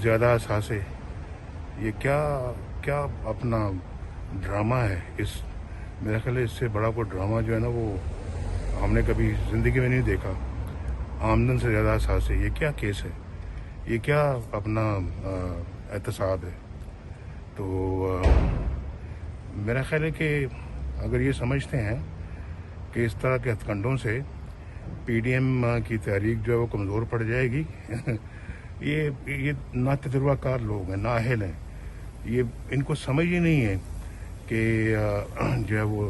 ज़्यादा सासे, ये क्या क्या अपना ड्रामा है। इस मेरा ख्याल है इससे बड़ा कोई ड्रामा जो है ना वो हमने कभी ज़िंदगी में नहीं देखा। आमदन से ज़्यादा सासे, ये क्या केस है, ये क्या अपना एहतसाब है। तो मेरा ख्याल है कि अगर ये समझते हैं कि इस तरह के हथकंडों से पीडीएम की तहरीक जो है वो कमज़ोर पड़ जाएगी ये ना तजुर्बाकार लोग हैं, ना अहल हैं, ये इनको समझ ही नहीं है कि जो है वो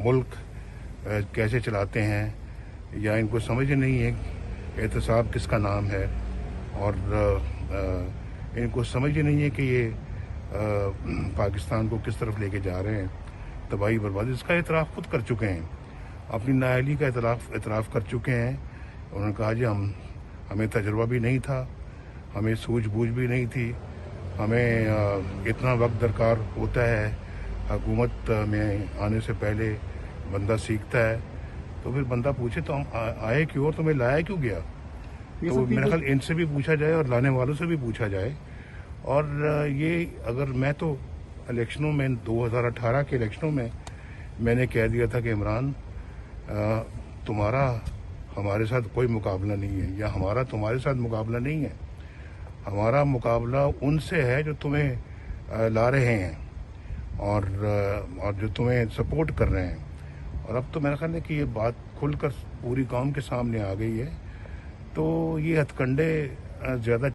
मुल्क कैसे चलाते हैं, या इनको समझ ही नहीं है एहतसाब किसका नाम है, और इनको समझ ही नहीं है कि ये पाकिस्तान को किस तरफ लेके जा रहे हैं, तबाही बर्बादी। इसका एतराफ़ खुद कर चुके हैं, अपनी नाअहली का एतराफ़ कर चुके हैं। उन्होंने कहा जी हमें तजुर्बा भी नहीं था, हमें सूझबूझ भी नहीं थी, हमें इतना वक्त दरकार होता है, हुकूमत में आने से पहले बंदा सीखता है, तो फिर बंदा पूछे तो हम आए क्यों और तुम्हें लाया क्यों गया। तो मेरा ख्याल इनसे भी पूछा जाए और लाने वालों से भी पूछा जाए। और ये अगर मैं तो इलेक्शनों में 2018 के इलेक्शनों में मैंने कह दिया था कि इमरान तुम्हारा हमारे साथ कोई मुकाबला नहीं है, या हमारा तुम्हारे साथ मुकाबला नहीं है, हमारा मुकाबला उनसे है जो तुम्हें ला रहे हैं और जो तुम्हें सपोर्ट कर रहे हैं। और अब तो मेरा ख्याल है कि ये बात खुलकर पूरी कौम के सामने आ गई है। तो ये हथकंडे ज़्यादा